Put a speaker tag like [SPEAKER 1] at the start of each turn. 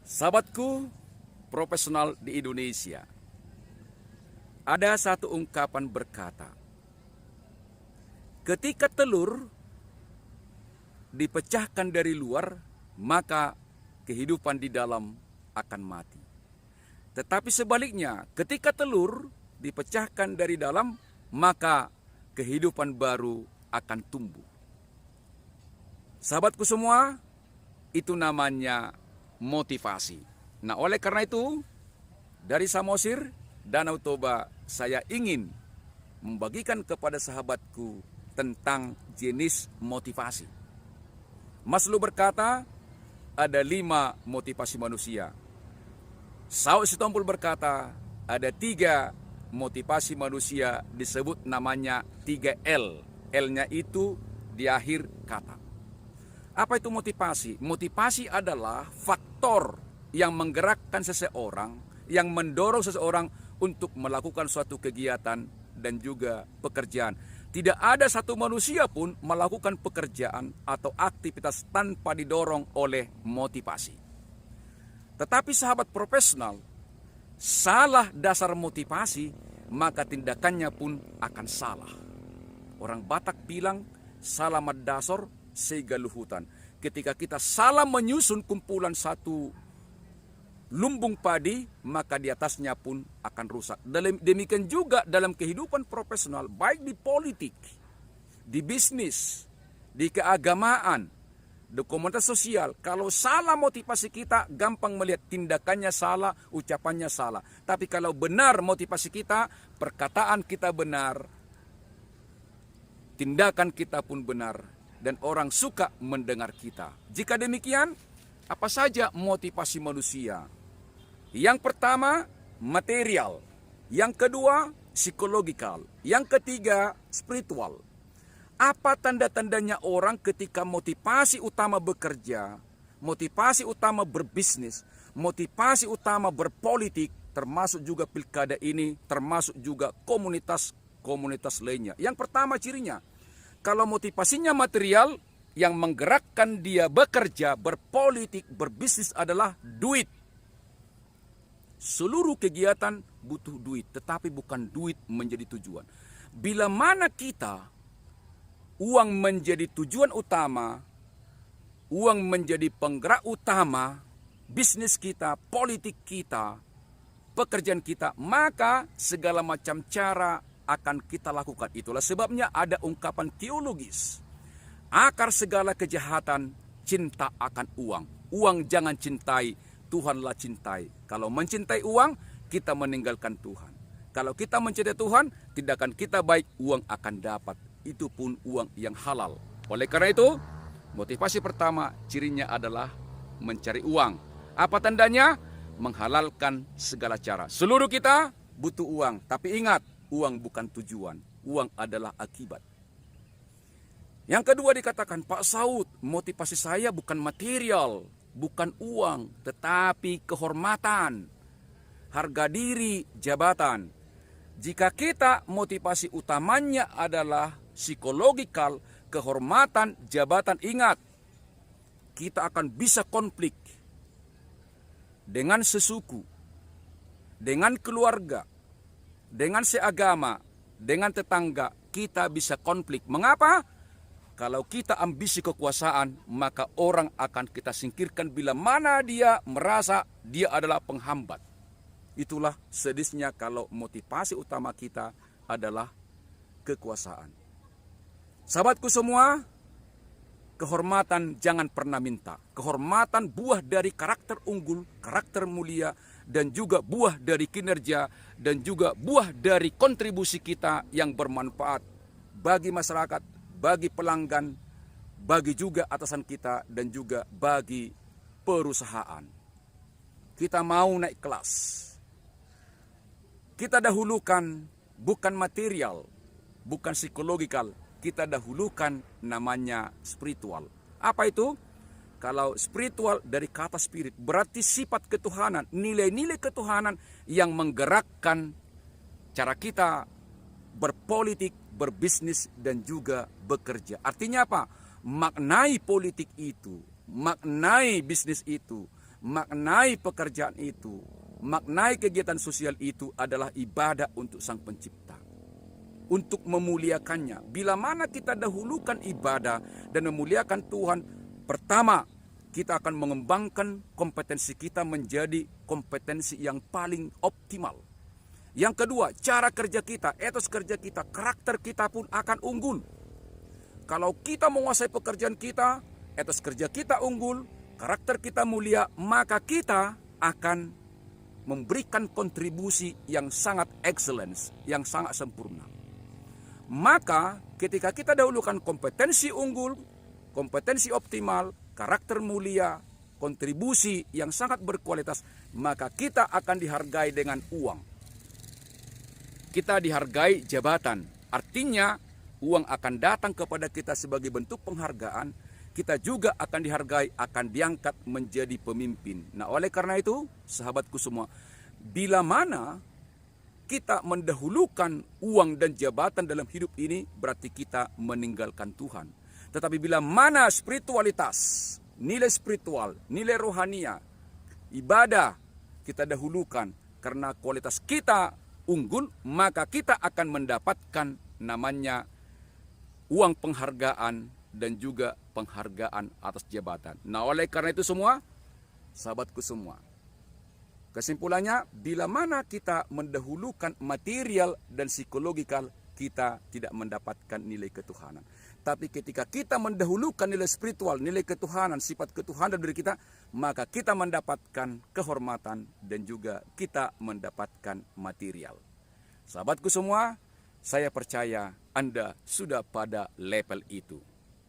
[SPEAKER 1] Sahabatku profesional di Indonesia, ada satu ungkapan berkata, ketika telur dipecahkan dari luar, maka kehidupan di dalam akan mati. Tetapi sebaliknya, ketika telur dipecahkan dari dalam, maka kehidupan baru akan tumbuh. Sahabatku semua, itu namanya motivasi. Nah, oleh karena itu, dari Samosir, Danau Toba, saya ingin membagikan kepada sahabatku tentang jenis motivasi. Maslow berkata, ada 5 motivasi manusia. Saud Sitompul berkata, ada 3 motivasi manusia, disebut namanya 3L. L-nya itu di akhir kata. Apa itu motivasi? Motivasi adalah faktor yang menggerakkan seseorang, yang mendorong seseorang untuk melakukan suatu kegiatan dan juga pekerjaan. Tidak ada satu manusia pun melakukan pekerjaan atau aktivitas tanpa didorong oleh motivasi. Tetapi sahabat profesional, salah dasar motivasi, maka tindakannya pun akan salah. Orang Batak bilang, salah dasar sega luhutan. Ketika kita salah menyusun kumpulan satu lumbung padi, maka di atasnya pun akan rusak. Demikian juga dalam kehidupan profesional, baik di politik, di bisnis, di keagamaan, di komunitas sosial. Kalau salah motivasi kita, gampang melihat tindakannya salah, ucapannya salah. Tapi kalau benar motivasi kita, perkataan kita benar, tindakan kita pun benar, dan orang suka mendengar kita. Jika demikian, apa saja motivasi manusia? Yang pertama, material. Yang kedua, psikologikal. Yang ketiga, spiritual. Apa tanda-tandanya orang ketika motivasi utama bekerja, motivasi utama berbisnis, motivasi utama berpolitik, termasuk juga pilkada ini, termasuk juga komunitas lainnya. Yang pertama cirinya, kalau motivasinya material, yang menggerakkan dia bekerja, berpolitik, berbisnis adalah duit. Seluruh kegiatan butuh duit, tetapi bukan duit menjadi tujuan. Bila mana kita, uang menjadi tujuan utama, uang menjadi penggerak utama, bisnis kita, politik kita, pekerjaan kita, maka segala macam cara akan kita lakukan. Itulah sebabnya ada ungkapan teologis. Akar segala kejahatan, cinta akan uang. Uang jangan cintai, Tuhanlah cintai. Kalau mencintai uang, kita meninggalkan Tuhan. Kalau kita mencintai Tuhan, tindakan kita baik, uang akan dapat. Itu pun uang yang halal. Oleh karena itu, motivasi pertama cirinya adalah mencari uang. Apa tandanya? Menghalalkan segala cara. Seluruh kita butuh uang, tapi ingat, uang bukan tujuan, uang adalah akibat. Yang kedua dikatakan, Pak Saud, motivasi saya bukan material, bukan uang, tetapi kehormatan, harga diri, jabatan. Jika kita motivasi utamanya adalah psikologikal, kehormatan, jabatan, ingat, kita akan bisa konflik dengan sesuku, dengan keluarga, dengan seagama, dengan tetangga, kita bisa konflik. Mengapa? Kalau kita ambisi kekuasaan, maka orang akan kita singkirkan bila mana dia merasa dia adalah penghambat. Itulah sedihnya kalau motivasi utama kita adalah kekuasaan. Sahabatku semua, kehormatan jangan pernah minta. Kehormatan buah dari karakter unggul, karakter mulia, dan juga buah dari kinerja, dan juga buah dari kontribusi kita yang bermanfaat bagi masyarakat, bagi pelanggan, bagi juga atasan kita, dan juga bagi perusahaan. Kita mau naik kelas. Kita dahulukan bukan material, bukan psikologikal, kita dahulukan namanya spiritual. Apa itu? Kalau spiritual dari kata spirit, berarti sifat ketuhanan, nilai-nilai ketuhanan yang menggerakkan cara kita berpolitik, berbisnis, dan juga bekerja. Artinya apa? Maknai politik itu, maknai bisnis itu, maknai pekerjaan itu, maknai kegiatan sosial itu adalah ibadah untuk Sang Pencipta, untuk memuliakannya. Bila mana kita dahulukan ibadah dan memuliakan Tuhan, pertama, kita akan mengembangkan kompetensi kita menjadi kompetensi yang paling optimal. Yang kedua, cara kerja kita, etos kerja kita, karakter kita pun akan unggul. Kalau kita menguasai pekerjaan kita, etos kerja kita unggul, karakter kita mulia, maka kita akan memberikan kontribusi yang sangat excellence, yang sangat sempurna. Maka ketika kita dahulukan kompetensi unggul, kompetensi optimal, karakter mulia, kontribusi yang sangat berkualitas, maka kita akan dihargai dengan uang. Kita dihargai jabatan, artinya uang akan datang kepada kita sebagai bentuk penghargaan. Kita juga akan dihargai, akan diangkat menjadi pemimpin. Nah, oleh karena itu, sahabatku semua, bila mana kita mendahulukan uang dan jabatan dalam hidup ini, berarti kita meninggalkan Tuhan. Tetapi bila mana spiritualitas, nilai spiritual, nilai rohania, ibadah kita dahulukan karena kualitas kita unggul, maka kita akan mendapatkan namanya uang penghargaan dan juga penghargaan atas jabatan. Nah, oleh karena itu semua, sahabatku semua, kesimpulannya, bila mana kita mendahulukan material dan psikologikal, kita tidak mendapatkan nilai ketuhanan. Tapi ketika kita mendahulukan nilai spiritual, nilai ketuhanan, sifat ketuhanan dari kita, maka kita mendapatkan kehormatan dan juga kita mendapatkan material. Sahabatku semua, saya percaya Anda sudah pada level itu.